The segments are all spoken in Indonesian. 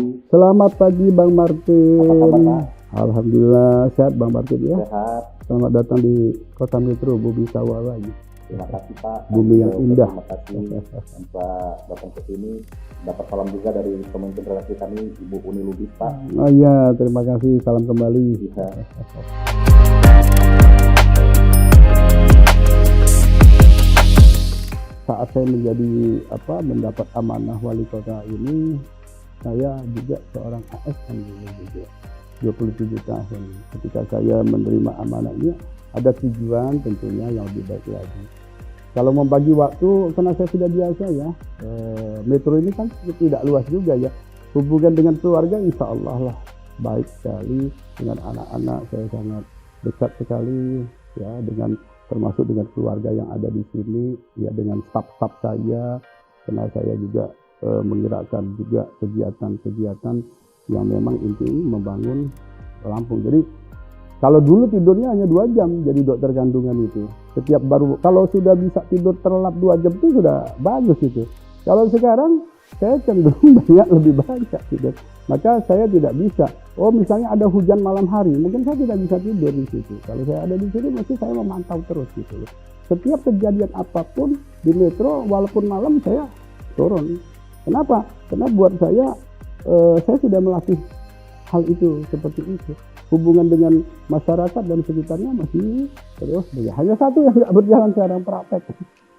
pagi. Selamat pagi Bang Martin. Apa kabar, Pak? Alhamdulillah sehat Bang Martin ya. Sehat. Selamat datang di Kota Metro Bumi Sawah lagi. Terima kasih Pak. Bumi yang indah. Terima kasih Pak datang ke sini. Dapat salam juga dari pemimpin redaksi kami Ibu Uni Lubis Pak. Oh iya, terima kasih. Salam kembali. Iya. Saat saya mendapat amanah wali kota ini, saya juga seorang ASN gitu, 27 tahun. Ketika saya menerima amanah ini, ada tujuan tentunya yang lebih baik lagi. Kalau membagi waktu, karena saya sudah biasa ya, Metro ini kan tidak luas juga ya. Hubungan dengan keluarga insya Allah lah baik sekali, dengan anak-anak saya sangat dekat sekali ya, termasuk dengan keluarga yang ada di sini ya, dengan staf-staf saya, karena saya juga menggerakkan juga kegiatan-kegiatan yang memang intinya membangun Lampung. Jadi kalau dulu tidurnya hanya 2 jam jadi dokter kandungan itu. Kalau sudah bisa tidur terlelap 2 jam itu sudah bagus itu. Kalau sekarang saya cenderung lebih banyak tidur. Maka saya tidak bisa. Oh misalnya ada hujan malam hari, mungkin saya tidak bisa tidur di situ. Kalau saya ada di sini mesti saya memantau terus gitu loh. Setiap kejadian apapun di Metro, walaupun malam saya turun. Kenapa? Karena buat saya sudah melatih hal itu seperti itu. Hubungan dengan masyarakat dan sekitarnya masih terus. Hanya satu yang tidak berjalan sekarang, praktek.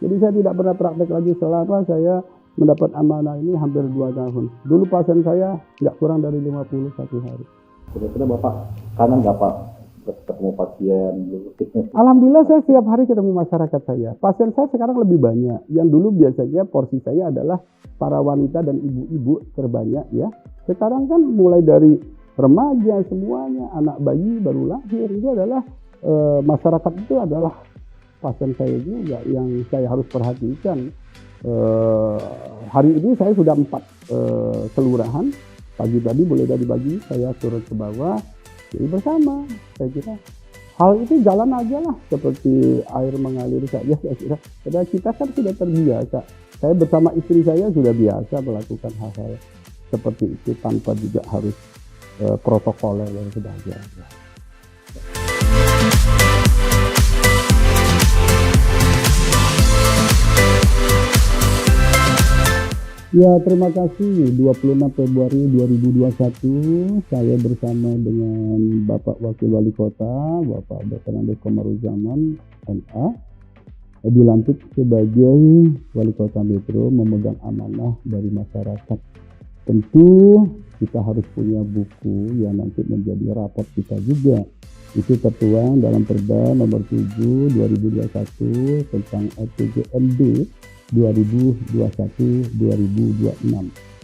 Jadi saya tidak pernah praktek lagi selama saya mendapat amanah ini hampir 2 tahun. Dulu pasien saya tidak kurang dari 51 hari. Sebetulnya Bapak kangen nggak Pak ketemu pasien? Alhamdulillah saya setiap hari ketemu masyarakat saya. Pasien saya sekarang lebih banyak. Yang dulu biasanya porsi saya adalah para wanita dan ibu-ibu terbanyak ya. Sekarang kan mulai dari remaja semuanya, anak bayi baru lahir, itu adalah masyarakat itu adalah pasien saya juga yang saya harus perhatikan. Hari ini saya sudah 4 kelurahan. Pagi tadi mulai dari pagi saya turun ke bawah, jadi bersama. Saya kira hal itu jalan aja lah, seperti air mengalir saja. Saya kira karena kita kan sudah terbiasa. Saya bersama istri saya sudah biasa melakukan hal-hal seperti itu tanpa juga harus protokoler yang sudah ada. Ya, terima kasih. 26 Februari 2021 saya bersama dengan Bapak Wakil Wali Kota, Bapak Dr. Andes Komaruzzaman MA, dilantik sebagai Wali Kota Metro, memegang amanah dari masyarakat. Tentu kita harus punya buku yang nanti menjadi rapor kita juga. Itu tertuang dalam Perda nomor 7 2021 tentang RPJMD 2021-2026.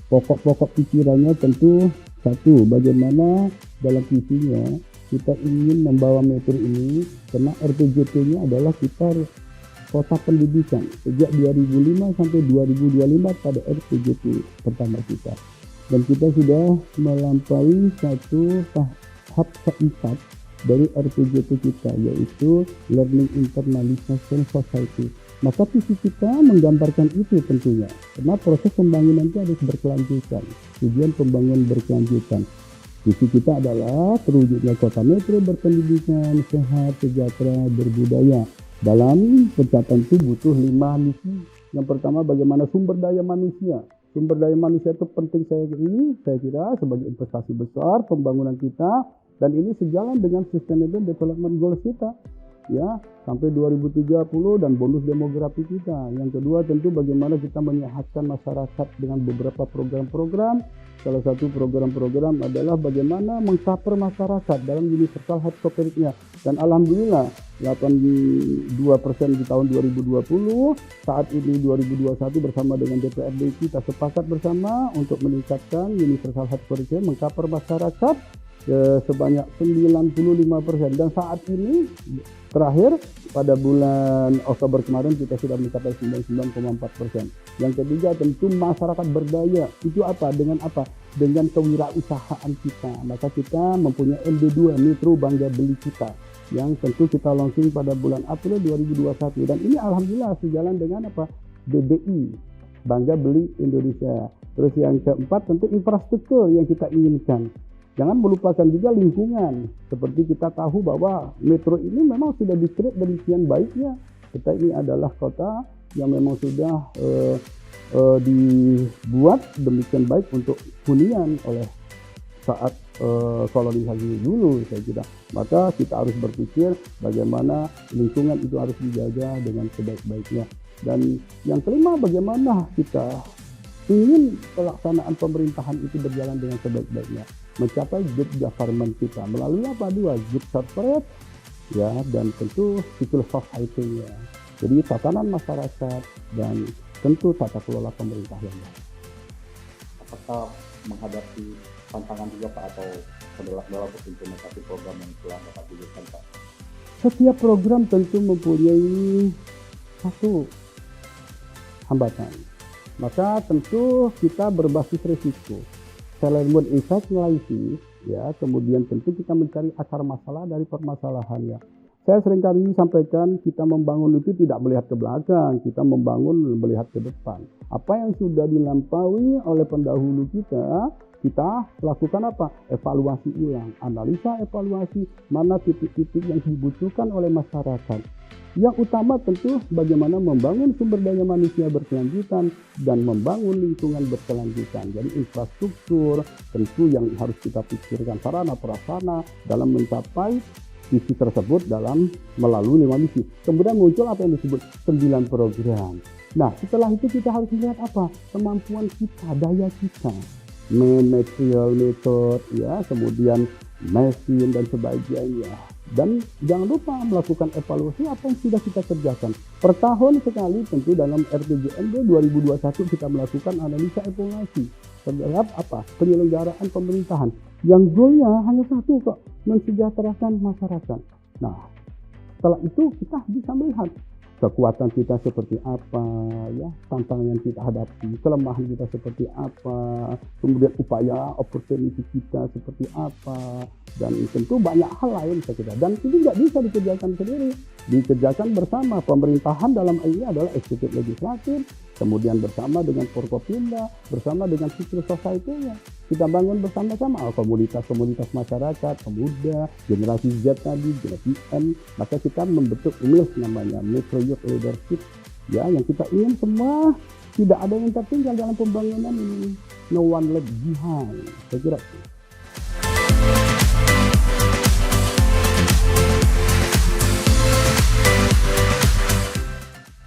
Pokok-pokok pikirannya tentu satu, bagaimana dalam visinya kita ingin membawa Metro ini, karena RPJP-nya adalah kita kota pendidikan sejak 2005 sampai 2025 pada RPJP pertama kita. Dan kita sudah melampaui satu tahap keempat dari RPJP kita, yaitu Learning Internalization Society. Maka visi kita menggambarkan itu tentunya, karena proses pembangunan itu harus berkelanjutan, tujuan pembangunan berkelanjutan. Visi kita adalah terwujudnya kota Metro berpendidikan, sehat, sejahtera, berbudaya. Dalam pencapaian itu butuh 5 misi. Yang pertama, bagaimana sumber daya manusia. Sumber daya manusia itu penting saya kira sebagai investasi besar pembangunan kita, dan ini sejalan dengan Sustainable Development Goals kita ya sampai 2030 dan bonus demografi kita. Yang kedua tentu bagaimana kita menyehatkan masyarakat dengan beberapa program-program. Salah satu program-program adalah bagaimana mengcover masyarakat dalam universal health coverage-nya. Dan alhamdulillah 82% di tahun 2020, saat ini 2021 bersama dengan DPRD kita sepakat bersama untuk meningkatkan universal health coverage, mengcover masyarakat sebanyak 95%. Dan saat ini terakhir pada bulan Oktober kemarin kita sudah mencapai 99,4%. Yang ketiga tentu masyarakat berdaya. Itu apa? Dengan apa? Dengan kewirausahaan kita. Maka kita mempunyai MB2, Metro Bangga Beli Kita, yang tentu kita launching pada bulan April 2021. Dan ini alhamdulillah sejalan dengan apa? BBI, Bangga Beli Indonesia. Terus yang keempat tentu infrastruktur yang kita inginkan. Jangan melupakan juga lingkungan. Seperti kita tahu bahwa metro ini memang sudah dikreat demikian baiknya. Kita ini adalah kota yang memang sudah dibuat demikian baik untuk hunian oleh saat kolonisasi dulu, saya kira. Maka kita harus berpikir bagaimana lingkungan itu harus dijaga dengan sebaik-baiknya. Dan yang kelima, bagaimana kita ingin pelaksanaan pemerintahan itu berjalan dengan sebaik-baiknya, mencapai good government kita melalui apa? Dua, good corporate ya, dan tentu civil society-nya. Jadi tatanan masyarakat dan tentu tata kelola pemerintah yang baik. Apakah menghadapi tantangan juga Pak atau kendala untuk implementasi program yang telah Bapak tuliskan Pak? Setiap program tentu mempunyai satu hambatan. Maka tentu kita berbasis risiko. Selain effect analisis, ya, kemudian tentu kita mencari akar masalah dari permasalahannya. Saya seringkali sampaikan kita membangun itu tidak melihat ke belakang, kita membangun melihat ke depan. Apa yang sudah dilampaui oleh pendahulu kita lakukan apa? Evaluasi ulang, analisa evaluasi, mana titik-titik yang dibutuhkan oleh masyarakat. Yang utama tentu bagaimana membangun sumber daya manusia berkelanjutan dan membangun lingkungan berkelanjutan. Jadi infrastruktur tentu yang harus kita pikirkan, sarana prasarana dalam mencapai visi tersebut dalam melalui 5 misi. Kemudian muncul apa yang disebut 9 program. Nah, setelah itu kita harus melihat apa? Kemampuan kita, daya kita. Material, metode, ya, kemudian mesin dan sebagainya. Dan jangan lupa melakukan evaluasi apa yang sudah kita kerjakan. Per tahun sekali tentu dalam RPJMD 2021 kita melakukan analisa evaluasi terhadap apa? Penyelenggaraan pemerintahan. Yang goalnya hanya satu kok, mensejahterakan masyarakat. Nah, setelah itu kita bisa melihat kekuatan kita seperti apa, ya, tantangan yang kita hadapi, kelemahan kita seperti apa, kemudian upaya opportunity kita seperti apa, dan tentu banyak hal lain saya kira. Dan itu nggak bisa dikerjakan sendiri, dikerjakan bersama. Pemerintahan dalam ini adalah eksekutif legislatif, kemudian bersama dengan Forkopimda, bersama dengan civil society-nya. Kita bangun bersama-sama komunitas-komunitas masyarakat, pemuda, generasi Z tadi, generasi M. Maka kita membentuk MILF namanya, Metro Youth Leadership. Ya, yang kita ingin semua tidak ada yang tertinggal dalam pembangunan ini. No one left behind. Saya kira itu.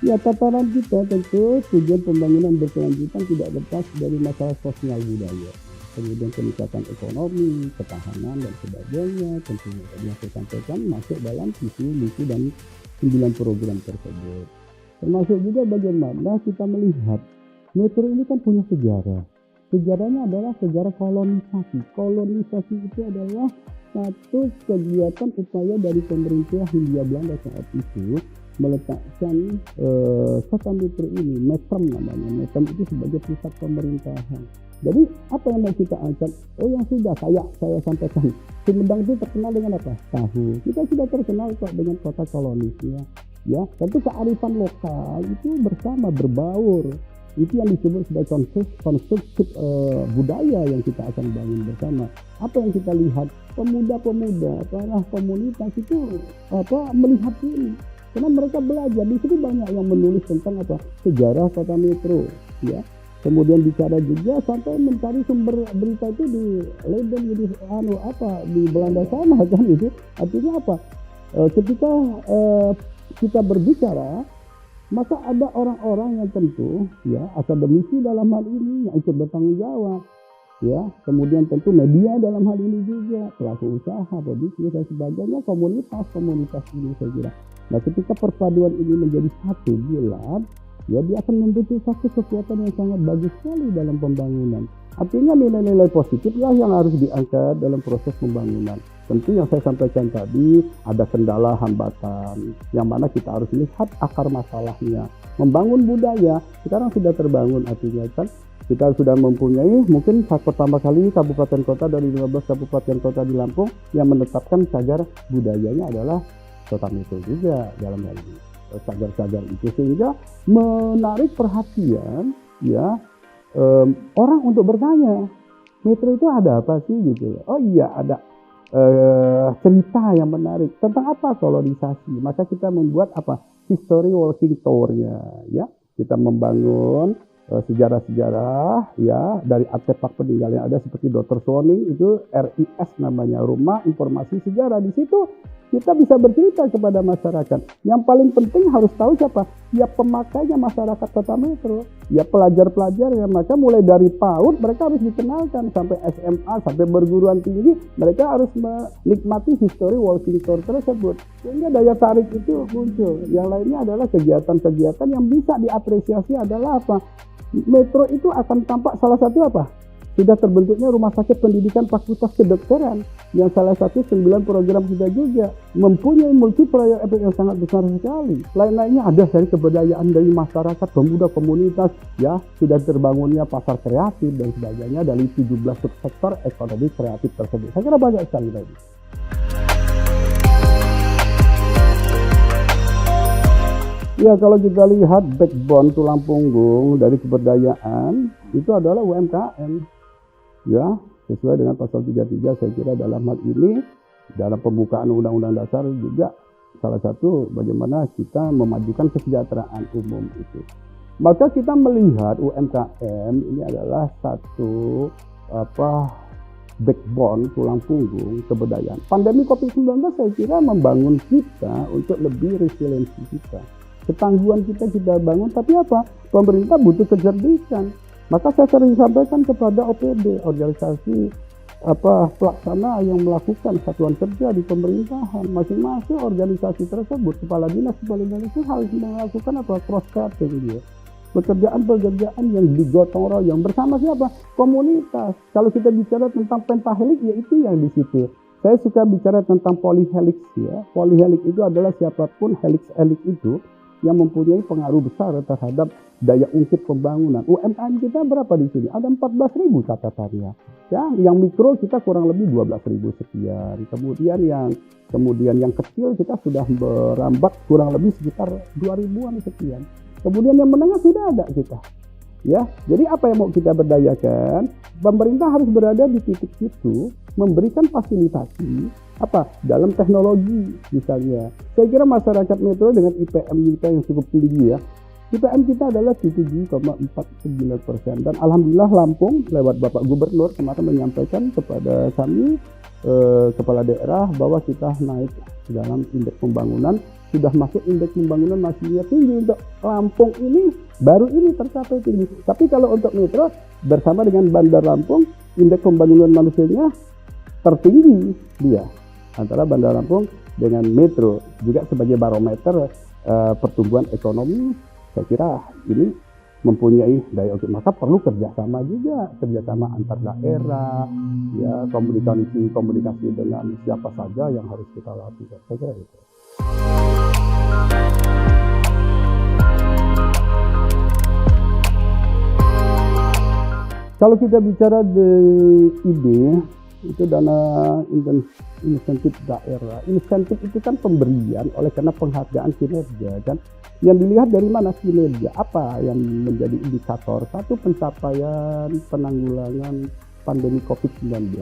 Ya, tataran kita tentu tujuan pembangunan berkelanjutan tidak lepas dari masalah sosial budaya. Kemudian peningkatan ekonomi, ketahanan dan sebagainya, tentunya tadi yang saya sampaikan masuk dalam visi, misi dan 9 program tersebut. Termasuk juga bagaimana kita melihat metro ini kan punya sejarah. Sejarahnya adalah sejarah kolonisasi. Kolonisasi itu adalah satu kegiatan upaya dari pemerintah Hindia Belanda saat itu meletakkan kota metro ini, Metro namanya. Metro itu sebagai pusat pemerintahan. Jadi apa yang mau kita angkat? Oh, yang sudah saya sampaikan. Sumedang itu terkenal dengan apa? Tahu. Kita sudah terkenal kok dengan kota kolonisnya. Ya, tentu kearifan lokal itu bersama berbaur. Itu yang disebut sebagai konstruksi budaya yang kita akan bangun bersama. Apa yang kita lihat? Pemuda-pemuda, para komunitas itu melihat ini. Karena mereka belajar di sini, banyak yang menulis tentang apa? Sejarah kota metro, ya. Kemudian bicara juga sampai mencari sumber berita itu di Leiden, di Belanda sana kan itu. Artinya apa? Ketika kita berbicara, maka ada orang-orang yang tentu ya akademisi dalam hal ini yang ikut bertanggung jawab. Ya, kemudian tentu media dalam hal ini juga, pelaku usaha, pebisnis dan sebagainya, komunitas ini saya kira. Nah, ketika perpaduan ini menjadi satu bulat, ya dia akan membentuk satu kekuatan yang sangat bagus sekali dalam pembangunan. Artinya nilai-nilai positif lah yang harus diangkat dalam proses pembangunan. Tentu yang saya sampaikan tadi ada kendala hambatan, yang mana kita harus lihat akar masalahnya. Membangun budaya, sekarang sudah terbangun, artinya kan kita sudah mempunyai mungkin saat pertama kali kabupaten kota dari 15 kabupaten kota di Lampung yang menetapkan cagar budayanya adalah kota metro juga dalam hal ini. Cagar-cagar itu sehingga menarik perhatian ya orang untuk bertanya, Metro itu ada apa sih gitu. Oh iya, ada cerita yang menarik tentang apa kolonisasi. Maka kita membuat apa? History walking tour-nya, ya. Kita membangun sejarah-sejarah ya dari artefak peninggalan yang ada seperti Dr. Swanning itu RIS namanya, Rumah Informasi Sejarah. Di situ kita bisa bercerita kepada masyarakat. Yang paling penting harus tahu siapa? Ya pemakainya masyarakat Kota Metro. Ya pelajar-pelajarnya. Maka mulai dari PAUD mereka harus dikenalkan sampai SMA, sampai perguruan tinggi. Mereka harus menikmati history walking tour tersebut. Sehingga daya tarik itu muncul. Yang lainnya adalah kegiatan-kegiatan yang bisa diapresiasi adalah apa? Metro itu akan tampak salah satu apa? Sudah terbentuknya Rumah Sakit Pendidikan Fakultas Kedokteran yang salah satu 9 program kita juga mempunyai multi proyek yang sangat besar sekali. Lain-lainnya ada dari kebudayaan dari masyarakat, pemuda, komunitas, ya sudah terbangunnya pasar kreatif dan sebagainya dari 17 subsektor ekonomi kreatif tersebut. Saya kira banyak sekali lagi. Ya kalau kita lihat backbone tulang punggung dari kebudayaan itu adalah UMKM. Ya, sesuai dengan pasal 33 saya kira dalam hal ini dalam pembukaan Undang-Undang Dasar juga salah satu bagaimana kita memajukan kesejahteraan umum itu. Maka kita melihat UMKM ini adalah satu backbone tulang punggung kebudayaan. Pandemi Covid-19 saya kira membangun kita untuk lebih resiliensi kita. Ketangguhan kita bangun, tapi apa? Pemerintah butuh kecerdikan. Maka saya sering sampaikan kepada OPD, organisasi pelaksana yang melakukan satuan kerja di pemerintahan. Masing-masing organisasi tersebut, kepala dinas itu harus melakukan cross cutting dia. Pekerjaan-pekerjaan yang digotong royong bersama siapa? Komunitas. Kalau kita bicara tentang pentahelix, ya itu yang di situ. Saya suka bicara tentang polyhelix ya. Polyhelix itu adalah siapapun helix itu yang mempunyai pengaruh besar terhadap daya ungkit pembangunan. UMKM kita berapa di sini? Ada 14.000 catatannya. Ya, yang mikro kita kurang lebih 12.000 sekian. Kemudian yang kecil kita sudah berambat kurang lebih sekitar 2.000-an sekian. Kemudian yang menengah sudah ada kita. Ya, jadi apa yang mau kita berdayakan? Pemerintah harus berada di titik itu, memberikan fasilitasi dalam teknologi misalnya. Saya kira masyarakat Metro dengan IPM kita yang cukup tinggi ya. IPM kita adalah 7,49% dan alhamdulillah Lampung lewat Bapak Gubernur kemarin menyampaikan kepada kami kepala daerah bahwa kita naik dalam indeks pembangunan, sudah masuk indeks pembangunan manusia tinggi. Untuk Lampung ini baru ini tercapai tinggi. Tapi kalau untuk Metro bersama dengan Bandar Lampung indeks pembangunan manusianya tertinggi dia antara Bandar Lampung dengan Metro, juga sebagai barometer pertumbuhan ekonomi. Saya kira ini mempunyai daya ungkit. Maka perlu kerjasama juga, kerjasama antar daerah, ya komunikasi dengan siapa saja yang harus kita lakukan. Saya kira itu. Kalau kita bicara di ide itu dana insentif daerah. Insentif itu kan pemberian oleh karena penghargaan kinerja kan. Yang dilihat dari mana kinerja, apa yang menjadi indikator? Satu, pencapaian penanggulangan pandemi COVID-19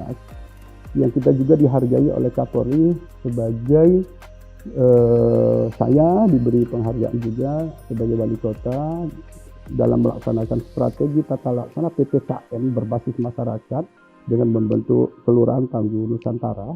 yang kita juga dihargai oleh Kapolri sebagai saya diberi penghargaan juga sebagai wali kota dalam melaksanakan strategi tata laksana PPKM berbasis masyarakat dengan membentuk Kelurahan Tangguh Nusantara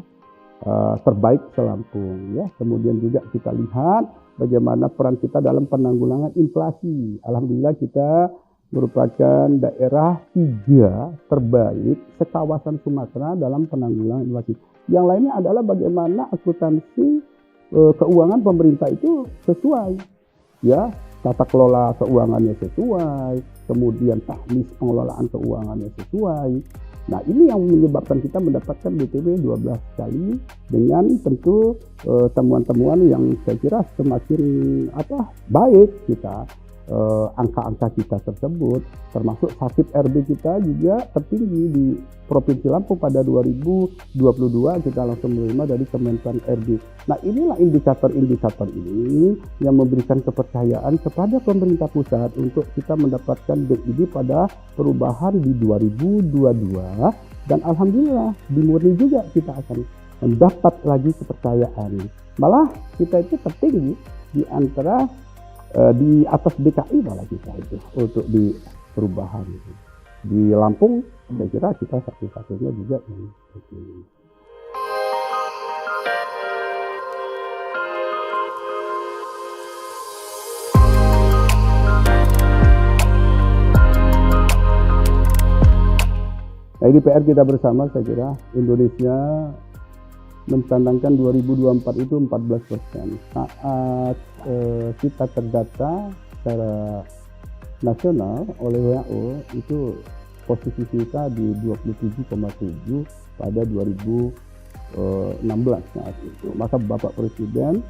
terbaik se-Lampung ya. Kemudian juga kita lihat bagaimana peran kita dalam penanggulangan inflasi. Alhamdulillah kita merupakan daerah 3 terbaik sekawasan Sumatera dalam penanggulangan inflasi. Yang lainnya adalah bagaimana akuntansi keuangan pemerintah itu sesuai ya. Tata kelola keuangannya sesuai, kemudian teknis pengelolaan keuangannya sesuai. Nah ini yang menyebabkan kita mendapatkan BTW 12 kali dengan tentu temuan-temuan yang saya kira semakin baik kita. angka-angka kita tersebut, termasuk sakit RB kita juga tertinggi di Provinsi Lampung pada 2022 kita langsung menerima dari Kementerian RB. Nah, inilah indikator-indikator ini yang memberikan kepercayaan kepada pemerintah pusat untuk kita mendapatkan BID pada perubahan di 2022, dan alhamdulillah di Murni juga kita akan mendapat lagi kepercayaan. Malah kita itu tertinggi di antara di atas DKI malah kita itu untuk di perubahan. Di Lampung saya kira kita satu-satunya juga yang tertinggi. Nah, ini PR kita bersama, saya kira Indonesia mencanangkan 2024 itu 14%. Saat kita terdata secara nasional oleh WHO itu posisi kita di 27,7 pada 2016 saat itu. Maka Bapak Presiden,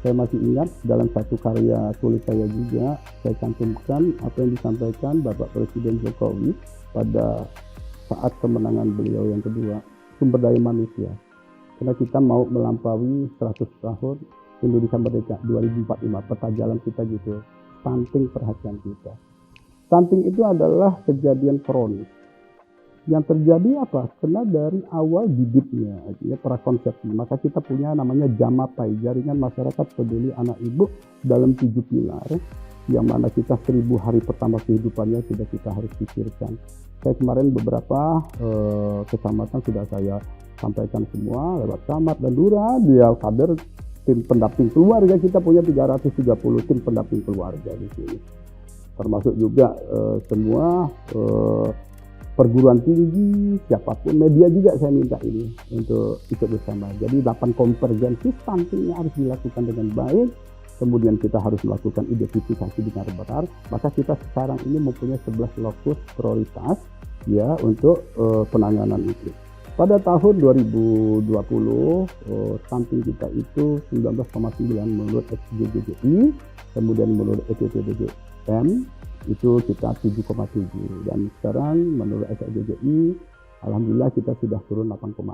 saya masih ingat dalam satu karya tulis saya juga, saya cantumkan apa yang disampaikan Bapak Presiden Jokowi pada saat kemenangan beliau yang kedua, sumber daya manusia. Karena kita mau melampaui 100 tahun Indonesia Merdeka 2045, peta jalan kita gitu. Stunting perhatian kita. Stunting itu adalah kejadian kronis. Yang terjadi apa? Karena dari awal bibitnya, ya, prakonsepsi. Maka kita punya namanya Jamapai, Jaringan Masyarakat Peduli Anak Ibu dalam 7 pilar, yang mana kita 1000 hari pertama kehidupannya sudah kita harus pikirkan. Saya kemarin beberapa kecamatan sudah saya sampaikan semua lewat camat dan lurah, dia kader tim pendamping keluarga, kita punya 330 tim pendamping keluarga di sini. Termasuk juga semua perguruan tinggi, siapapun, media juga saya minta ini untuk ikut bersama. Jadi 8 konvergensi stuntingnya harus dilakukan dengan baik. Kemudian kita harus melakukan identifikasi dengan benar. Maka kita sekarang ini mempunyai 11 lokus prioritas ya untuk penanganan itu. Pada tahun 2020 stunting kita itu 19,9 menurut SDGI, kemudian menurut SDGM itu kita 7,7, dan sekarang menurut SDGI alhamdulillah kita sudah turun 8,6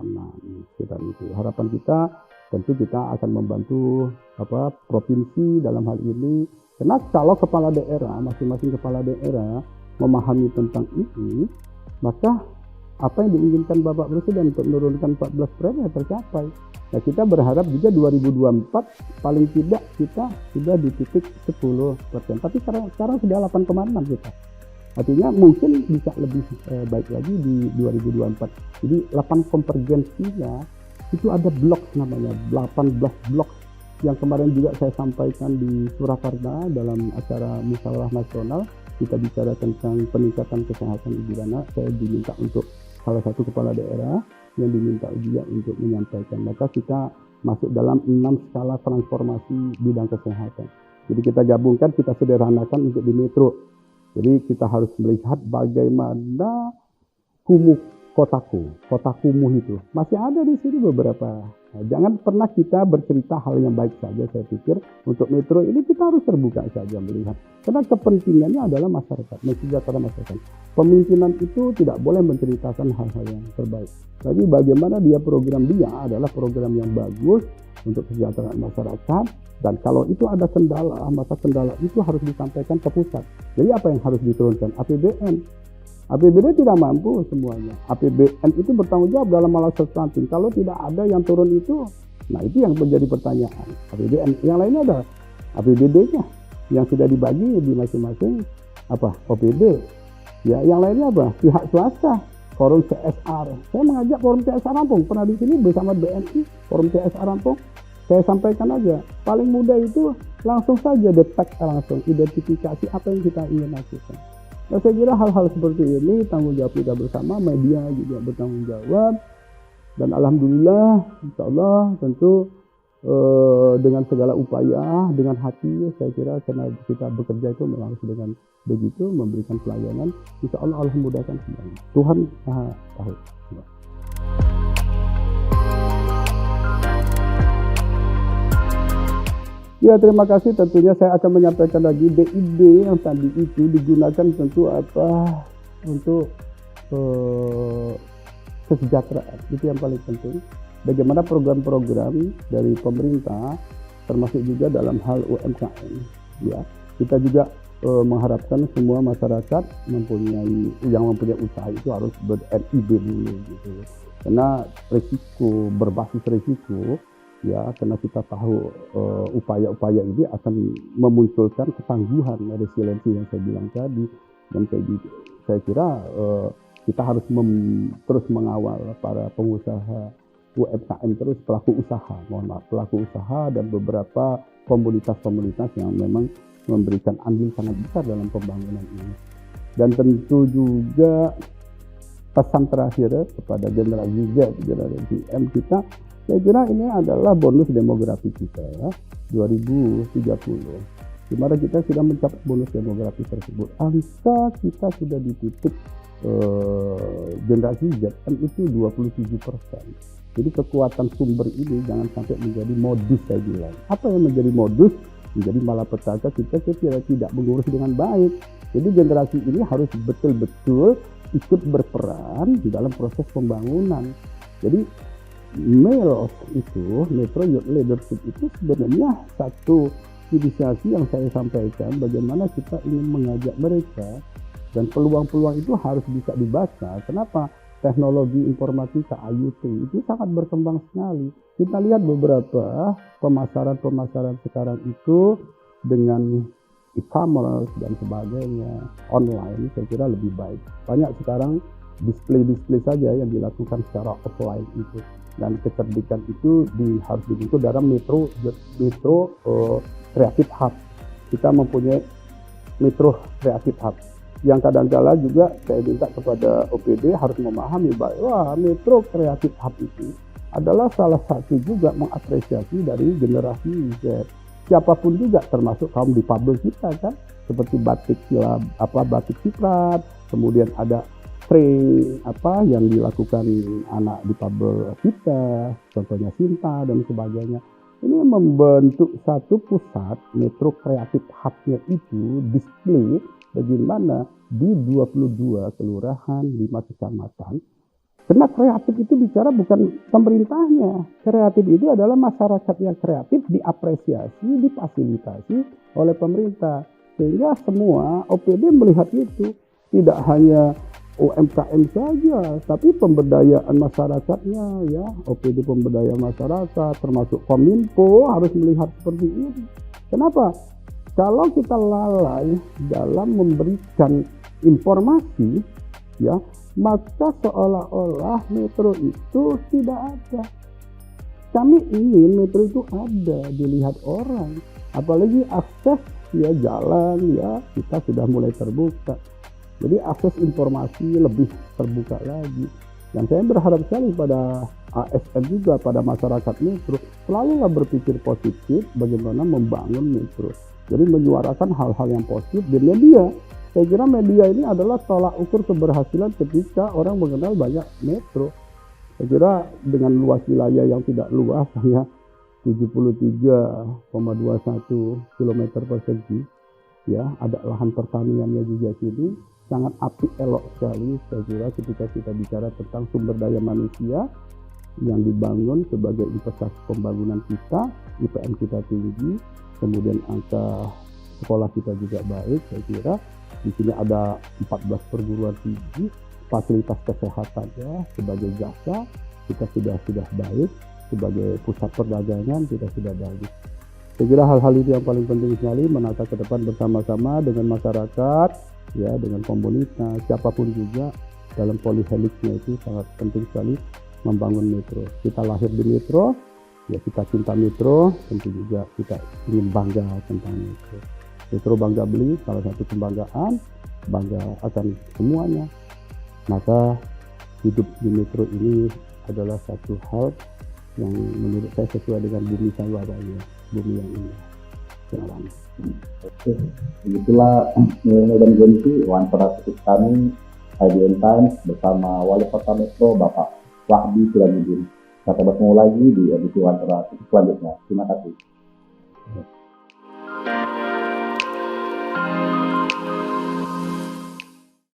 sekitar itu. Harapan kita tentu kita akan membantu provinsi dalam hal ini, karena kalau kepala daerah, masing-masing kepala daerah memahami tentang ini, maka apa yang diinginkan Bapak Presiden untuk menurunkan 14% tercapai. Nah, kita berharap juga 2024 paling tidak kita sudah di titik 10%. Tapi sekarang sudah 8,6 kita. Artinya mungkin bisa lebih baik lagi di 2024. Jadi 8 konvergensinya itu ada blok namanya, 18 blok yang kemarin juga saya sampaikan di Surakarta dalam acara musyawarah nasional. Kita bicara tentang peningkatan kesehatan ibu dan anak. Saya diminta untuk salah satu kepala daerah yang diminta juga untuk menyampaikan. Maka kita masuk dalam 6 skala transformasi bidang kesehatan. Jadi kita gabungkan, kita sederhanakan untuk di metro. Jadi kita harus melihat bagaimana kota kumuh itu masih ada di sini beberapa. Nah, jangan pernah kita bercerita hal yang baik saja. Saya pikir untuk metro ini kita harus terbuka saja melihat, karena kepentingannya adalah masyarakat, mensejahterakan masyarakat. Pemimpinan itu tidak boleh menceritakan hal-hal yang terbaik. Tapi bagaimana program dia adalah program yang bagus untuk kesejahteraan masyarakat. Dan kalau itu ada kendala, maka kendala itu harus disampaikan ke pusat. Jadi apa yang harus diturunkan? APBN. APBD tidak mampu semuanya. APBN itu bertanggung jawab dalam masalah stunting. Kalau tidak ada yang turun itu, nah itu yang menjadi pertanyaan. APBN yang lainnya ada APBD-nya yang sudah dibagi di masing-masing OPD. Ya, yang lainnya pihak swasta, forum CSR. Saya mengajak forum CSR Lampung, pernah di sini bersama BNI, forum CSR Lampung. Saya sampaikan aja, paling mudah itu langsung saja langsung identifikasi apa yang kita ingin lakukan. Nah, saya kira hal-hal seperti ini tanggung jawab kita bersama, media juga bertanggung jawab. Dan alhamdulillah, insya Allah tentu dengan segala upaya, dengan hati, saya kira karena kita bekerja itu memang harus dengan begitu, memberikan pelayanan, insya Allah Allah memudahkan semuanya. Tuhan Maha Tahu. Ya, terima kasih. Tentunya saya akan menyampaikan lagi DID yang tadi itu digunakan tentu untuk kesejahteraan. Itu yang paling penting. Bagaimana program-program dari pemerintah, termasuk juga dalam hal UMKM. Ya, kita juga mengharapkan semua masyarakat yang mempunyai usaha itu harus ber-NIB dulu gitu. Karena berbasis risiko, ya, karena kita tahu upaya-upaya ini akan memunculkan ketangguhan, resiliensi yang saya bilang tadi. Dan saya kira kita harus terus mengawal para pengusaha UMKM, terus pelaku usaha dan beberapa komunitas-komunitas yang memang memberikan andil sangat besar dalam pembangunan ini. Dan tentu juga pesan terakhir kepada generasi Z, generasi M kita, saya kira ini adalah bonus demografi kita ya, 2030. Di mana kita sudah mencapai bonus demografi tersebut. Angka kita sudah di titik generasi Z itu 27%. Jadi kekuatan sumber ini jangan sampai menjadi modus, saya bilang. Apa yang menjadi modus? Menjadi malapetaka kita tidak mengurus dengan baik. Jadi generasi ini harus betul-betul ikut berperan di dalam proses pembangunan. Jadi MEYLOS itu, Metro Youth Leadership itu sebenarnya satu inisiasi yang saya sampaikan bagaimana kita ingin mengajak mereka, dan peluang-peluang itu harus bisa dibaca. Kenapa? Teknologi informatika IoT itu sangat berkembang sekali. Kita lihat beberapa pemasaran sekarang itu dengan e-commerce dan sebagainya, online, saya kira lebih baik. Banyak sekarang display saja yang dilakukan secara offline itu. Dan kecerdikan itu harus dibentuk dalam Metro Creative Hub. Kita mempunyai Metro Creative Hub yang kadang-kala juga saya minta kepada OPD harus memahami bahwa Metro Creative Hub itu adalah salah satu juga mengapresiasi dari generasi Z. Siapapun juga, termasuk kaum difabel kita kan, seperti batik ciprat, kemudian ada training yang dilakukan anak difabel kita, contohnya Sinta dan sebagainya. Ini membentuk satu pusat Metro Creative Hub-nya itu display bagaimana di 22 kelurahan, 5 kecamatan. Karena kreatif itu bicara bukan pemerintahnya. Kreatif itu adalah masyarakat yang kreatif diapresiasi, difasilitasi oleh pemerintah. Sehingga semua OPD melihat itu. Tidak hanya UMKM saja, tapi pemberdayaan masyarakatnya ya. OPD pemberdayaan masyarakat, termasuk Kominfo harus melihat seperti ini. Kenapa? Kalau kita lalai dalam memberikan informasi, ya, maka seolah-olah Metro itu tidak ada. Kami ingin Metro itu ada, dilihat orang. Apalagi akses ya jalan ya, kita sudah mulai terbuka. Jadi akses informasi lebih terbuka lagi. Dan saya berharap sekali pada ASN juga, pada masyarakat Metro, selalulah berpikir positif bagaimana membangun Metro. Jadi menyuarakan hal-hal yang positif di media. Saya kira media ini adalah tolak ukur keberhasilan ketika orang mengenal banyak Metro. Saya kira dengan luas wilayah yang tidak luas, hanya 73,21 km persegi, ya, ada lahan pertaniannya juga sini, sangat apik elok sekali. Saya kira ketika kita bicara tentang sumber daya manusia yang dibangun sebagai investasi pembangunan kita, IPM kita tinggi, kemudian angka sekolah kita juga baik. Saya kira di sini ada 14 perguruan tinggi, fasilitas kesehatan ya sebagai jasa kita sudah baik, sebagai pusat perdagangan kita sudah baik. Saya kira hal-hal itu yang paling penting sekali, menata ke depan bersama-sama dengan masyarakat, ya, dengan komunitas, siapapun juga dalam polyhelixnya itu sangat penting sekali membangun Metro. Kita lahir di Metro, ya kita cinta Metro, tentu juga kita ingin bangga tentang Metro. Metro bangga beli, salah satu kebanggaan, bangga akan semuanya. Maka hidup di Metro ini adalah satu hal yang menurut saya sesuai dengan bumi saya ya, bumi yang indah. Selamat. Oke, begitulah nilai dan ganti wawancara kami IDN Times bersama Wali Kota Metro Bapak Wahdi Sirajuddin. Kita bertemu lagi di edisi wawancara selanjutnya. Terima kasih.